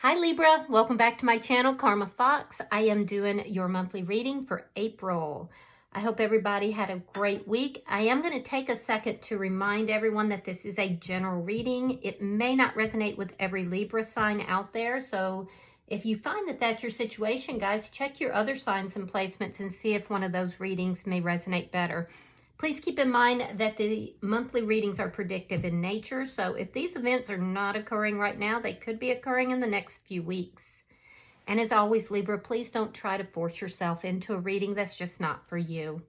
Hi Libra, welcome back to my channel, Karma Fox. I am doing your monthly reading for April. I hope everybody had a great week. I am going to take a second to remind everyone that this is a general reading. It may not resonate with every Libra sign out there, so if you find that that's your situation, guys, check your other signs and placements and see if one of those readings may resonate better. Please keep in mind that the monthly readings are predictive in nature, so if these events are not occurring right now, they could be occurring in the next few weeks. And as always, Libra, please don't try to force yourself into a reading that's just not for you.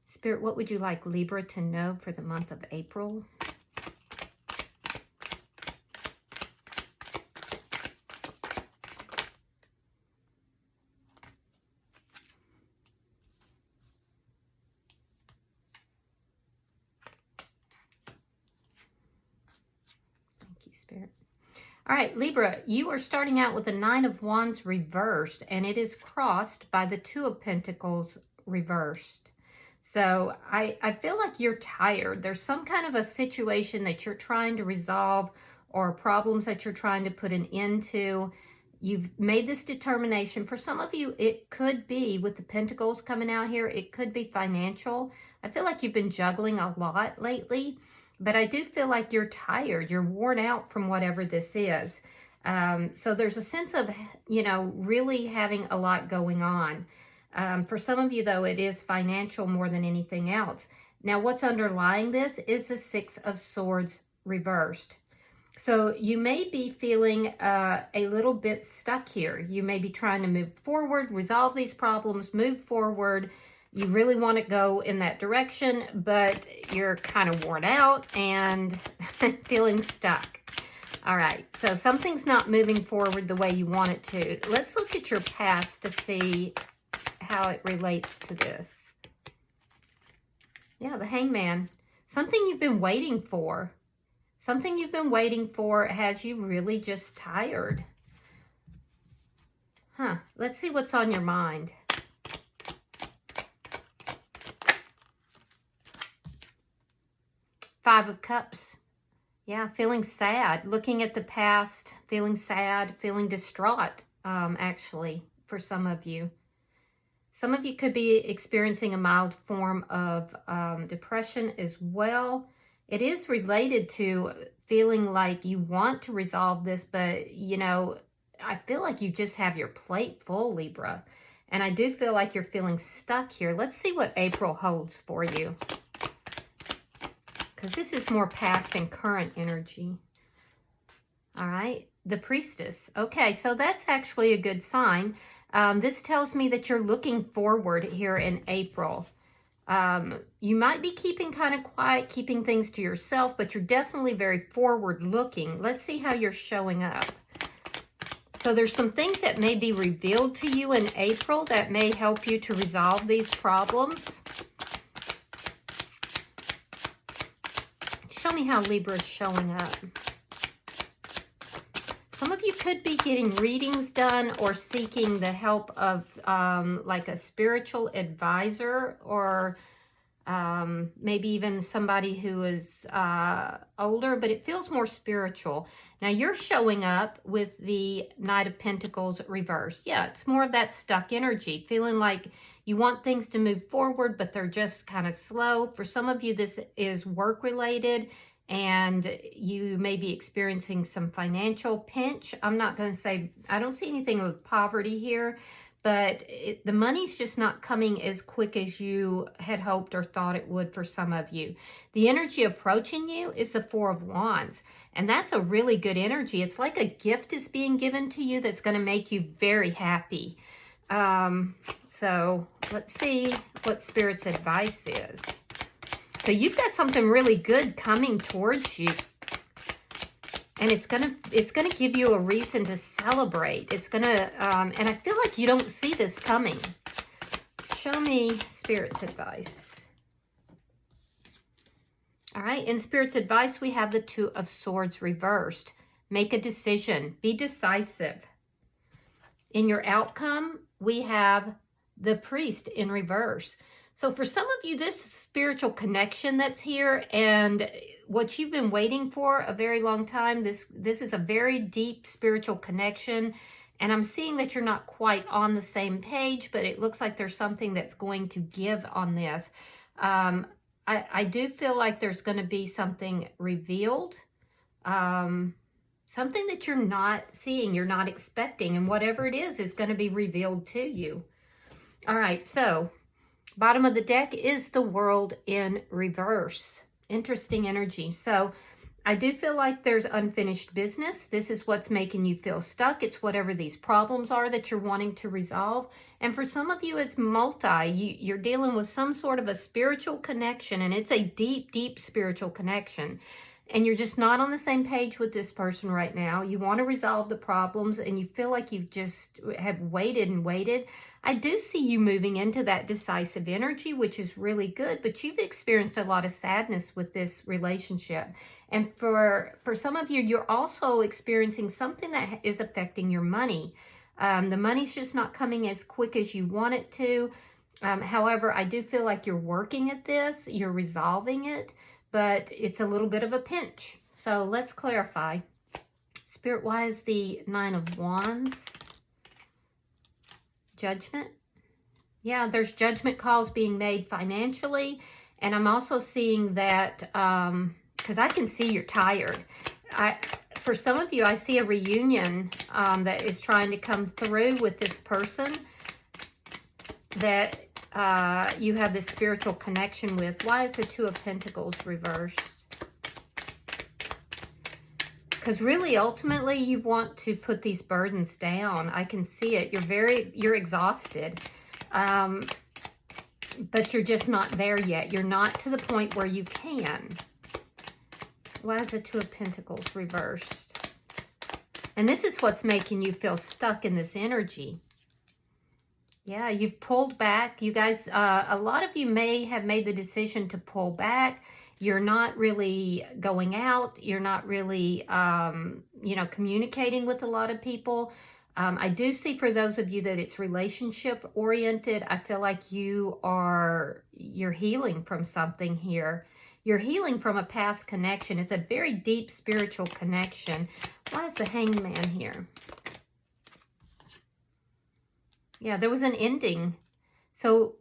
Spirit, what would you like Libra to know for the month of April? Spirit. All right, Libra, you are starting out with the Nine of Wands reversed, and it is crossed by the Two of Pentacles reversed. So I feel like you're tired. There's some kind of a situation that you're trying to resolve or problems that you're trying to put an end to. You've made this determination. For some of you, it could be, with the Pentacles coming out here, it could be financial. I feel like you've been juggling a lot lately. But I do feel like you're tired. You're worn out from whatever this is. So there's a sense of, really having a lot going on. For some of you, though, it is financial more than anything else. Now, what's underlying this is the Six of Swords reversed. So you may be feeling a little bit stuck here. You may be trying to move forward, resolve these problems, move forward. You really want to go in that direction, but you're kind of worn out and feeling stuck. All right, so something's not moving forward the way you want it to. Let's look at your past to see how it relates to this. Yeah, the Hangman. Something you've been waiting for. Something you've been waiting for has you really just tired. Let's see what's on your mind. Five of Cups. Yeah, feeling sad. Looking at the past, feeling sad, feeling distraught, actually, for some of you. Some of you could be experiencing a mild form of depression as well. It is related to feeling like you want to resolve this, but, I feel like you just have your plate full, Libra. And I do feel like you're feeling stuck here. Let's see what April holds for you, because this is more past and current energy. All right, the Priestess. Okay, so that's actually a good sign. This tells me that you're looking forward here in April. You might be keeping kind of quiet, keeping things to yourself, but you're definitely very forward looking. Let's see how you're showing up. So there's some things that may be revealed to you in April that may help you to resolve these problems. Show me how Libra is showing up. Some of you could be getting readings done or seeking the help of like a spiritual advisor, or maybe even somebody who is older, but it feels more spiritual. Now you're showing up with the Knight of Pentacles reversed. Yeah, it's more of that stuck energy, feeling like you want things to move forward, but they're just kind of slow. For some of you, this is work related, and you may be experiencing some financial pinch. I'm not going to say, I don't see anything with poverty here, but the money's just not coming as quick as you had hoped or thought it would for some of you. The energy approaching you is the Four of Wands, and that's a really good energy. It's like a gift is being given to you that's going to make you very happy. So let's see what Spirit's advice is. So you've got something really good coming towards you, and it's gonna give you a reason to celebrate. It's gonna, and I feel like you don't see this coming. Show me Spirit's advice. All right, in Spirit's advice, we have the Two of Swords reversed. Make a decision. Be decisive. In your outcome, we have the Priest in reverse. So for some of you, this spiritual connection that's here and what you've been waiting for a very long time, this is a very deep spiritual connection. And I'm seeing that you're not quite on the same page, but it looks like there's something that's going to give on this. I do feel like there's going to be something revealed, something that you're not seeing, you're not expecting, and whatever it is going to be revealed to you. All right, so bottom of the deck is the World in reverse. Interesting energy. So I do feel like there's unfinished business. This is what's making you feel stuck. It's whatever these problems are that you're wanting to resolve. And for some of you, it's you're dealing with some sort of a spiritual connection, and it's a deep, deep spiritual connection. And you're just not on the same page with this person right now. You want to resolve the problems, and you feel like you've just have waited and waited. I do see you moving into that decisive energy, which is really good, but you've experienced a lot of sadness with this relationship. And for some of you, you're also experiencing something that is affecting your money. The money's just not coming as quick as you want it to. However, I do feel like you're working at this, you're resolving it, but it's a little bit of a pinch. So let's clarify. Spirit, why is the Nine of Wands? Judgment. Yeah, there's judgment calls being made financially. And I'm also seeing that, because I can see you're tired. For some of you, I see a reunion that is trying to come through with this person that you have this spiritual connection with. Why is the Two of Pentacles reversed? Because really, ultimately, you want to put these burdens down. I can see it. You're exhausted. But you're just not there yet. You're not to the point where you can. Why is the Two of Pentacles reversed? And this is what's making you feel stuck in this energy. Yeah, you've pulled back. You guys, a lot of you may have made the decision to pull back. You're not really going out. You're not really, communicating with a lot of people. I do see for those of you that it's relationship oriented. I feel like you're healing from something here. You're healing from a past connection. It's a very deep spiritual connection. Why is the Hanged Man here? Yeah, there was an ending. So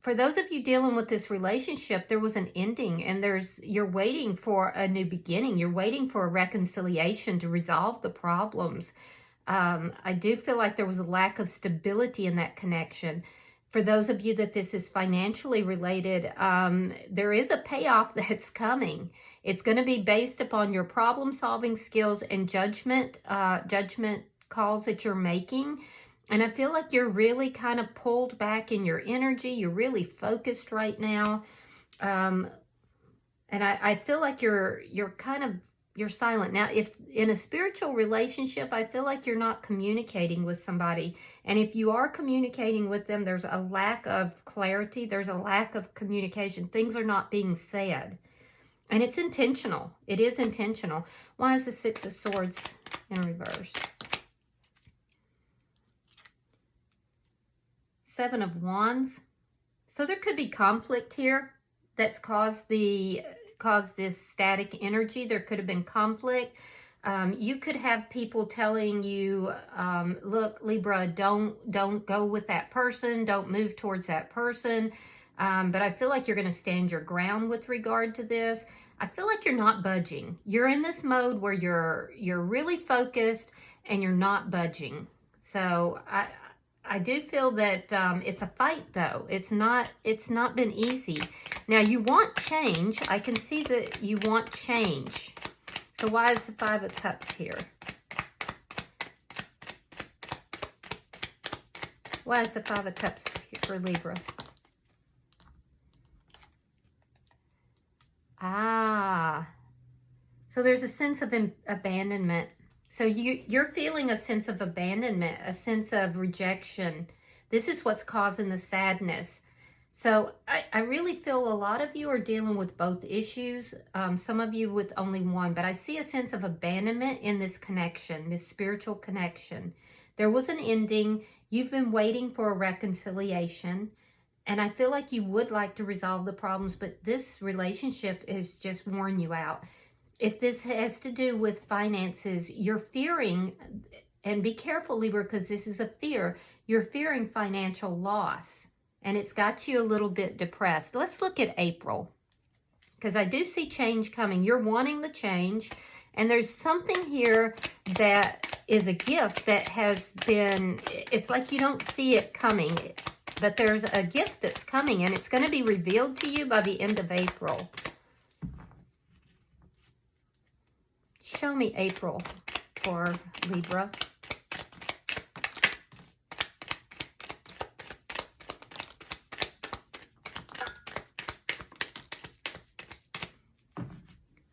for those of you dealing with this relationship, there was an ending, and you're waiting for a new beginning. You're waiting for a reconciliation to resolve the problems. I do feel like there was a lack of stability in that connection. For those of you that this is financially related, there is a payoff that's coming. It's going to be based upon your problem-solving skills and judgment calls that you're making. And I feel like you're really kind of pulled back in your energy. You're really focused right now. And I feel like you're silent. Now, if in a spiritual relationship, I feel like you're not communicating with somebody. And if you are communicating with them, there's a lack of clarity. There's a lack of communication. Things are not being said. And it's intentional. It is intentional. Why is the Six of Swords in reverse? Seven of Wands. So there could be conflict here that's caused this static energy. There could have been conflict. You could have people telling you, look, Libra, don't go with that person. Don't move towards that person. But I feel like you're going to stand your ground with regard to this. I feel like you're not budging. You're in this mode where you're really focused and you're not budging. So I do feel that it's a fight, though. It's not been easy. Now, you want change. I can see that you want change. So why is the Five of Cups here? Why is the Five of Cups here for Libra? So there's a sense of abandonment. So you're feeling a sense of abandonment, a sense of rejection. This is what's causing the sadness. So I really feel a lot of you are dealing with both issues, some of you with only one, but I see a sense of abandonment in this connection, this spiritual connection. There was an ending. You've been waiting for a reconciliation. And I feel like you would like to resolve the problems, but this relationship is just wearing you out. If this has to do with finances, you're fearing, and be careful, Libra, because this is a fear. You're fearing financial loss, and it's got you a little bit depressed. Let's look at April, because I do see change coming. You're wanting the change, and there's something here that is a gift that has been, it's like you don't see it coming, but there's a gift that's coming, and it's going to be revealed to you by the end of April. Show me April for Libra.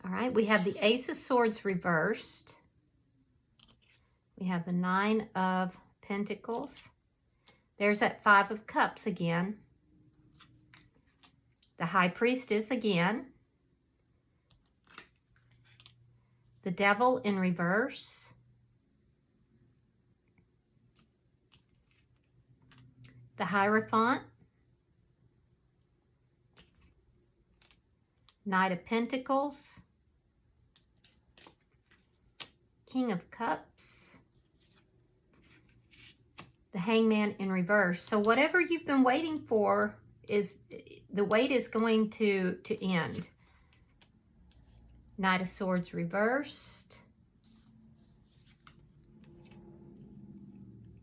All right, we have the Ace of Swords reversed. We have the Nine of Pentacles. There's that Five of Cups again. The High Priestess again. The Devil in reverse. The Hierophant. Knight of Pentacles. King of Cups. The Hangman in reverse. So whatever you've been waiting for, is the wait is going to end. Knight of Swords reversed.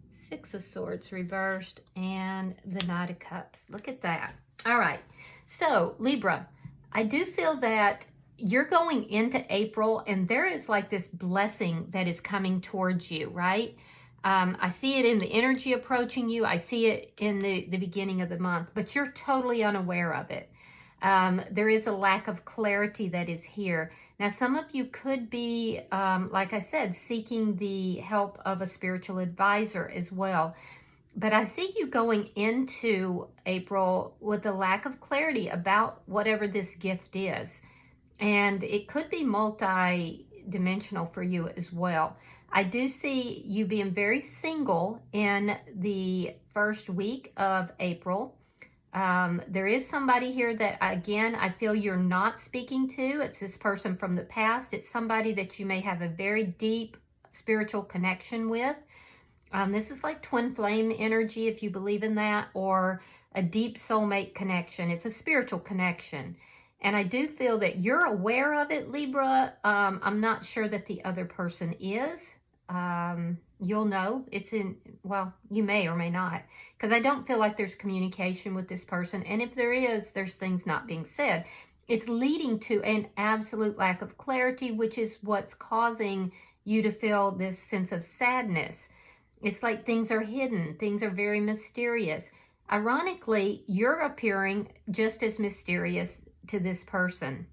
Six of Swords reversed, and the Knight of Cups. Look at that. All right. So, Libra, I do feel that you're going into April, and there is like this blessing that is coming towards you, right? I see it in the energy approaching you. I see it in the beginning of the month, but you're totally unaware of it. There is a lack of clarity that is here. Now, some of you could be, like I said, seeking the help of a spiritual advisor as well. But I see you going into April with a lack of clarity about whatever this gift is. And it could be multi-dimensional for you as well. I do see you being very single in the first week of April. There is somebody here that, again, I feel you're not speaking to. It's this person from the past. It's somebody that you may have a very deep spiritual connection with. This is like twin flame energy, if you believe in that, or a deep soulmate connection. It's a spiritual connection. And I do feel that you're aware of it, Libra. I'm not sure that the other person is. You'll know. It's in, well, you may or may not, because I don't feel like there's communication with this person. And if there is, there's things not being said. It's leading to an absolute lack of clarity, which is what's causing you to feel this sense of sadness. It's like things are hidden. Things are very mysterious. Ironically, you're appearing just as mysterious to this person.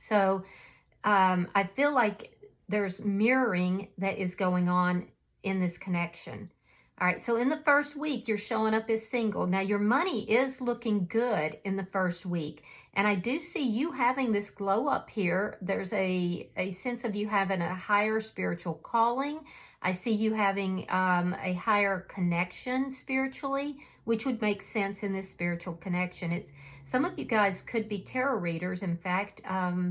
So I feel like there's mirroring that is going on in this connection. All right, so in the first week, you're showing up as single. Now, your money is looking good in the first week. And I do see you having this glow up here. There's a sense of you having a higher spiritual calling. I see you having a higher connection spiritually, which would make sense in this spiritual connection. It's some of you guys could be tarot readers. In fact, I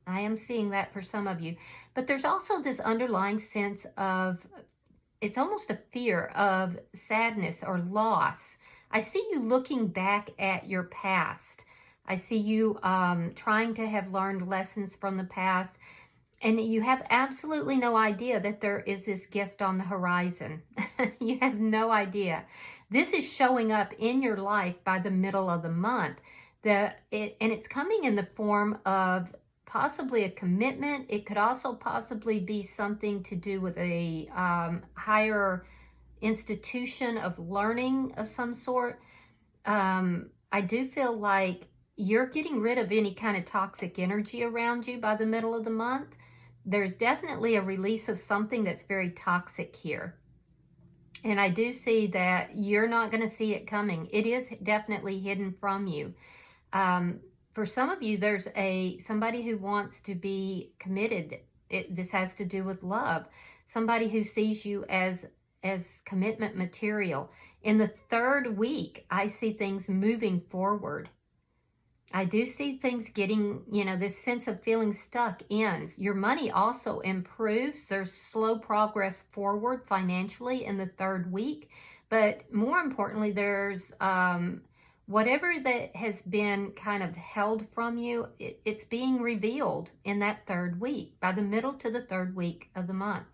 am seeing that for some of you. But there's also this underlying sense of, it's almost a fear of sadness or loss. I see you looking back at your past. I see you trying to have learned lessons from the past. And you have absolutely no idea that there is this gift on the horizon. You have no idea. This is showing up in your life by the middle of the month. And it's coming in the form of possibly a commitment. It could also possibly be something to do with a higher institution of learning of some sort. I do feel like you're getting rid of any kind of toxic energy around you by the middle of the month. There's definitely a release of something that's very toxic here. And I do see that you're not going to see it coming. It is definitely hidden from you. For some of you, there's somebody who wants to be committed. This has to do with love. Somebody who sees you as as commitment material. In the third week, I see things moving forward. I do see things getting, this sense of feeling stuck ends. Your money also improves. There's slow progress forward financially in the third week. But more importantly, there's whatever that has been kind of held from you, it's being revealed in that third week, by the middle to the third week of the month.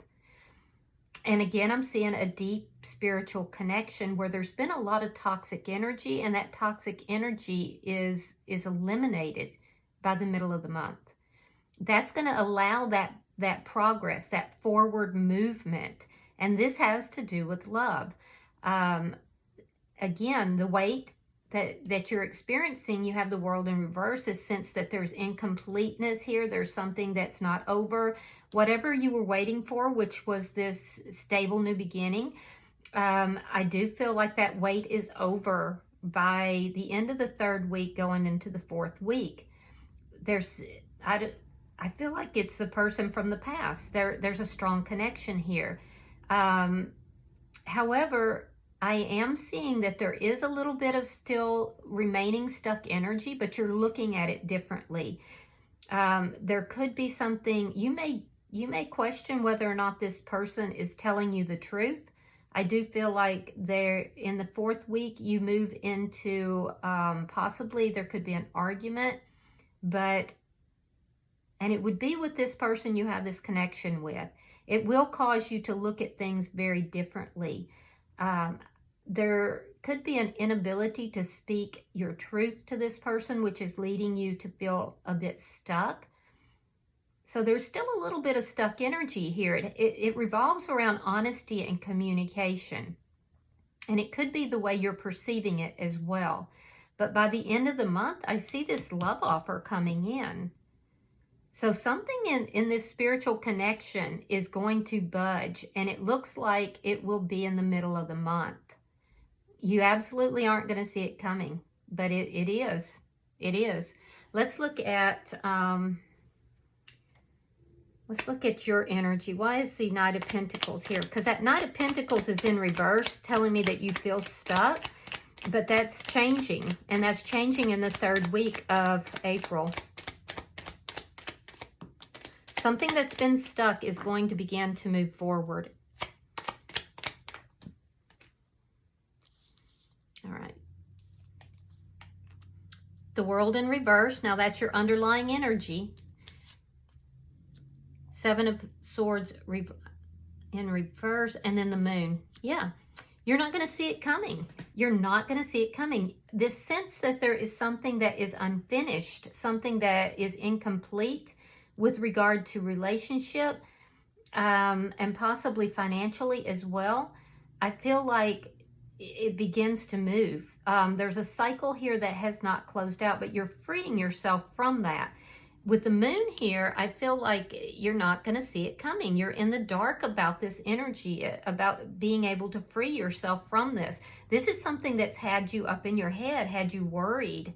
And again, I'm seeing a deep spiritual connection where there's been a lot of toxic energy, and that toxic energy is eliminated by the middle of the month. That's going to allow that progress, that forward movement. And this has to do with love. Again, the weight that you're experiencing, you have the world in reverse, is sense that there's incompleteness here. There's something that's not over. Whatever you were waiting for, which was this stable new beginning, I do feel like that wait is over by the end of the third week going into the fourth week. I feel like it's the person from the past. There's a strong connection here. However, I am seeing that there is a little bit of still remaining stuck energy, but you're looking at it differently. There could be something, you may question whether or not this person is telling you the truth. I do feel like in the fourth week, you move into, possibly there could be an argument, and it would be with this person you have this connection with. It will cause you to look at things very differently. There could be an inability to speak your truth to this person, which is leading you to feel a bit stuck. So there's still a little bit of stuck energy here. It revolves around honesty and communication. And it could be the way you're perceiving it as well. But by the end of the month, I see this love offer coming in. So something in this spiritual connection is going to budge, and it looks like it will be in the middle of the month. You absolutely aren't going to see it coming, but it is. It is. Let's look at your energy. Why is the Knight of Pentacles here? Because that Knight of Pentacles is in reverse, telling me that you feel stuck, but that's changing, and that's changing in the third week of April. Something that's been stuck is going to begin to move forward. All right. The World in reverse. Now that's your underlying energy. Seven of Swords in reverse, and then the Moon. Yeah. You're not going to see it coming. You're not going to see it coming. This sense that there is something that is unfinished, something that is incomplete, with regard to relationship and possibly financially as well, I feel like it begins to move. There's a cycle here that has not closed out, but you're freeing yourself from that. With the Moon here, I feel like you're not going to see it coming. You're in the dark about this energy, about being able to free yourself from this. This is something that's had you up in your head, had you worried,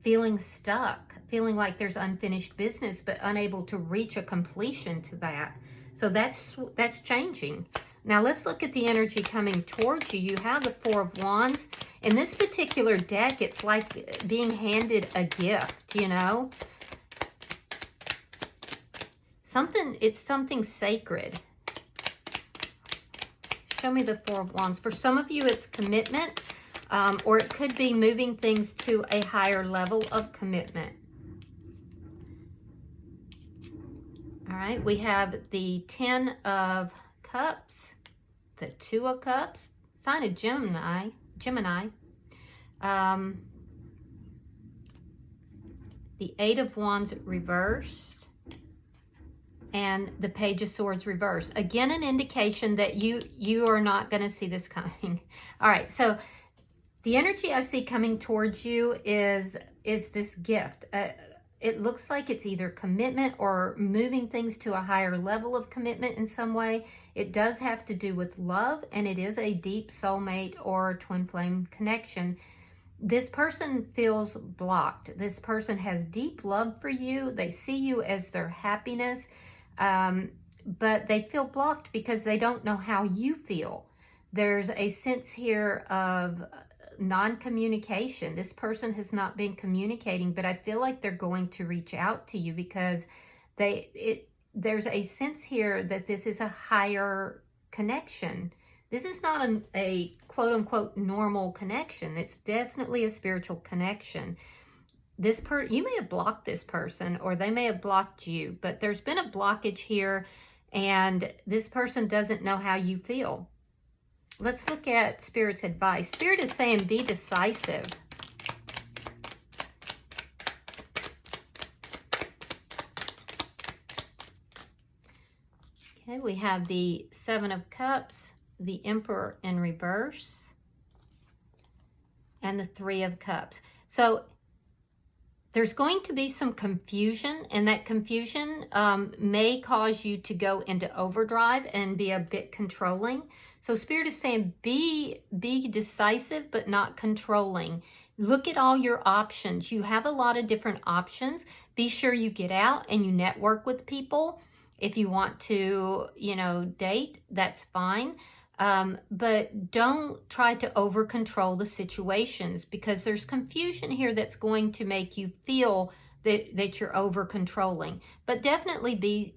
feeling stuck, feeling like there's unfinished business, but unable to reach a completion to that. So that's changing. Now let's look at the energy coming towards you. You have the Four of Wands. In this particular deck, it's like being handed a gift, It's something sacred. Show me the Four of Wands. For some of you, it's commitment, or it could be moving things to a higher level of commitment. All right, we have the Ten of Cups, the Two of Cups, sign of Gemini, the Eight of Wands reversed, and the Page of Swords reversed. Again, an indication that you are not going to see this coming. All right, so the energy I see coming towards you is this gift. It looks like it's either commitment or moving things to a higher level of commitment in some way. It does have to do with love, and it is a deep soulmate or twin flame connection. This person feels blocked. This person has deep love for you. They see you as their happiness. but they feel blocked because they don't know how you feel. There's a sense here of non-communication. This person has not been communicating, but I feel like they're going to reach out to you because there's a sense here that this is a higher connection. This is not a quote-unquote normal connection. It's definitely a spiritual connection. You may have blocked this person, or they may have blocked you, but there's been a blockage here, and this person doesn't know how you feel. Let's look at Spirit's advice. Spirit is saying be decisive. Okay, we have the Seven of Cups, the Emperor in reverse, and the Three of Cups. So there's going to be some confusion, and that confusion may cause you to go into overdrive and be a bit controlling. So Spirit is saying be decisive, but not controlling. Look at all your options. You have a lot of different options. Be sure you get out and you network with people. If you want to, date, that's fine. But don't try to over control the situations, because there's confusion here that's going to make you feel that you're over controlling. But definitely be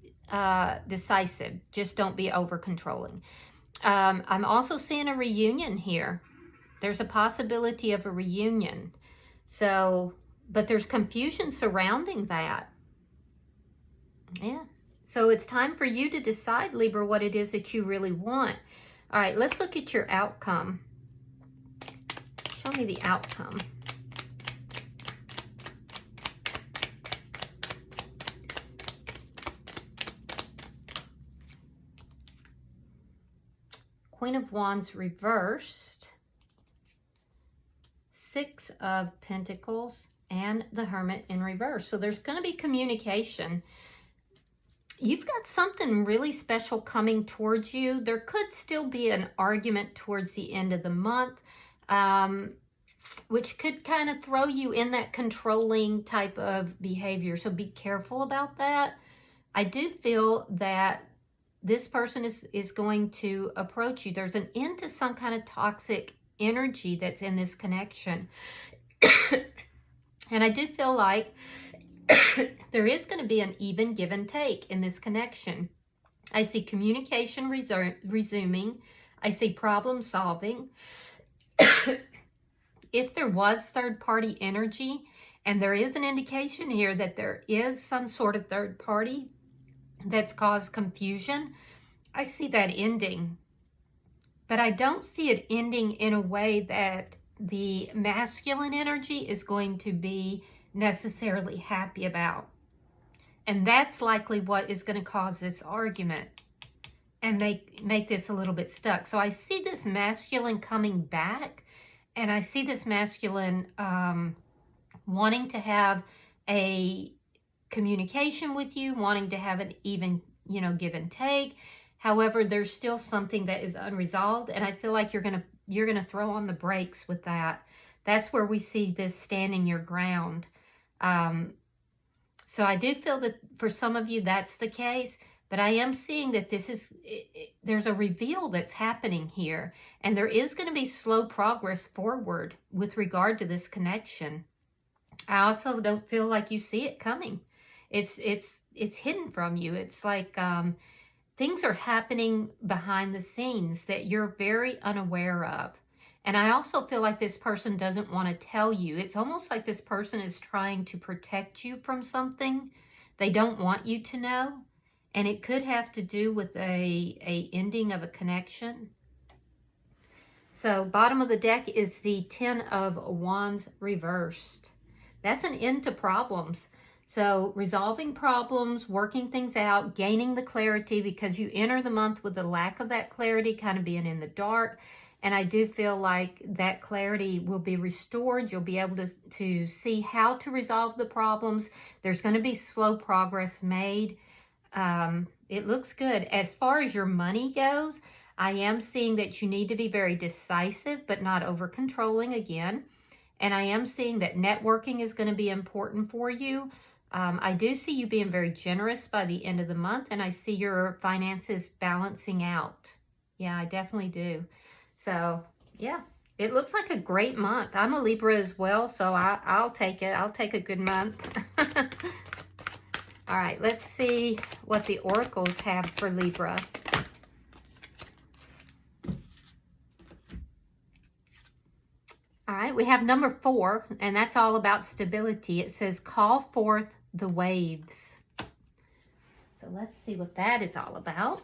decisive. Just don't be over controlling. I'm also seeing a reunion here. There's a possibility of a reunion. So, but there's confusion surrounding that. Yeah. So it's time for you to decide, Libra, what it is that you really want. All right, let's look at your outcome. Show me the outcome. Queen of Wands reversed, Six of Pentacles, and the Hermit in reverse. So there's going to be communication. You've got something really special coming towards you. There could still be an argument towards the end of the month, which could kind of throw you in that controlling type of behavior. So be careful about that. I do feel that this person is going to approach you. There's an end to some kind of toxic energy that's in this connection. And I do feel like there is going to be an even give and take in this connection. I see communication resuming. I see problem solving. If there was third-party energy, and there is an indication here that there is some sort of third party that's caused confusion, I see that ending. But I don't see it ending in a way that the masculine energy is going to be necessarily happy about. And that's likely what is going to cause this argument and make this a little bit stuck. So I see this masculine coming back, and I see this masculine wanting to have a communication with you, wanting to have an even, give and take. However, there's still something that is unresolved, and I feel like you're gonna throw on the brakes with that. That's where we see this standing your ground. So I do feel that for some of you that's the case, but I am seeing that there's a reveal that's happening here, and there is going to be slow progress forward with regard to this connection. I also don't feel like you see it coming. It's hidden from you. It's like things are happening behind the scenes that you're very unaware of. And I also feel like this person doesn't want to tell you. It's almost like this person is trying to protect you from something. They don't want you to know. And it could have to do with a ending of a connection. So bottom of the deck is the Ten of Wands reversed. That's an end to problems. So resolving problems, working things out, gaining the clarity, because you enter the month with the lack of that clarity, kind of being in the dark. And I do feel like that clarity will be restored. You'll be able to see how to resolve the problems. There's going to be slow progress made. It looks good. As far as your money goes, I am seeing that you need to be very decisive, but not over controlling again. And I am seeing that networking is going to be important for you. I do see you being very generous by the end of the month, and I see your finances balancing out. Yeah, I definitely do. So, yeah, it looks like a great month. I'm a Libra as well, so I'll take it. I'll take a good month. All right, let's see what the oracles have for Libra. All right, we have number 4, and that's all about stability. It says, call forth the waves. So let's see what that is all about.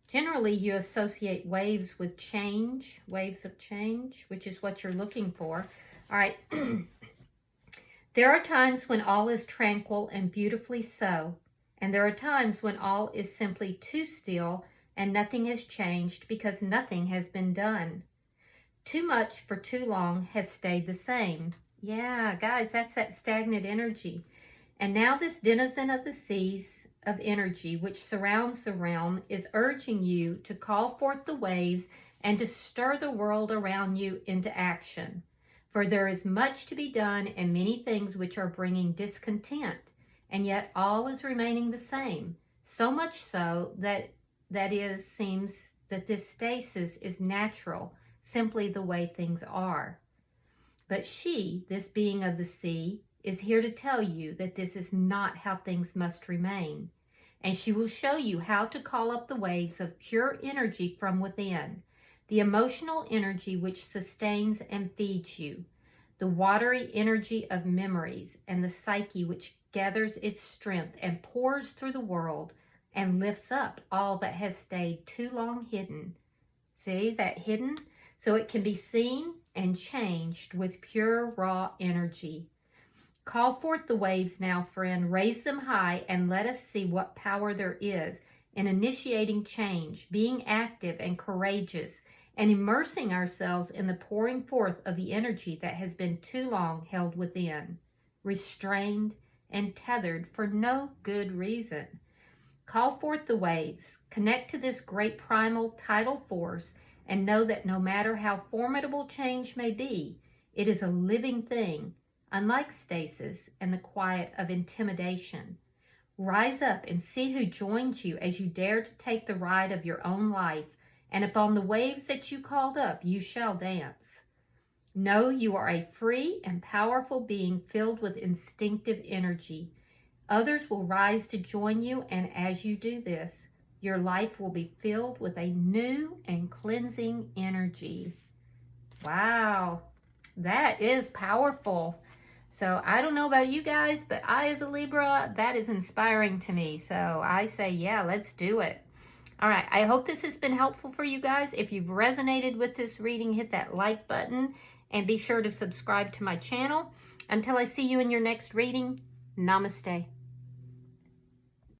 Generally, you associate waves with change, waves of change, which is what you're looking for. All right. There are times when all is tranquil and beautifully so, and there are times when all is simply too still and nothing has changed because nothing has been done. Too much for too long has stayed the same. Yeah, guys, that's that stagnant energy. And now this denizen of the seas of energy which surrounds the realm is urging you to call forth the waves and to stir the world around you into action. For there is much to be done and many things which are bringing discontent, and yet all is remaining the same. So much so that seems that this stasis is natural, simply the way things are. But she, this being of the sea, is here to tell you that this is not how things must remain. And she will show you how to call up the waves of pure energy from within, the emotional energy which sustains and feeds you, the watery energy of memories, and the psyche which gathers its strength and pours through the world and lifts up all that has stayed too long hidden. See, that hidden? So it can be seen and changed with pure, raw energy. Call forth the waves now, friend. Raise them high and let us see what power there is in initiating change, being active and courageous, and immersing ourselves in the pouring forth of the energy that has been too long held within, restrained and tethered for no good reason. Call forth the waves. Connect to this great primal tidal force and know that no matter how formidable change may be, it is a living thing, unlike stasis and the quiet of intimidation. Rise up and see who joins you as you dare to take the ride of your own life, and upon the waves that you called up, you shall dance. Know you are a free and powerful being filled with instinctive energy. Others will rise to join you, and as you do this, your life will be filled with a new and cleansing energy. Wow, that is powerful. So I don't know about you guys, but I as a Libra, that is inspiring to me. So I say, yeah, let's do it. All right, I hope this has been helpful for you guys. If you've resonated with this reading, hit that like button and be sure to subscribe to my channel. Until I see you in your next reading, namaste.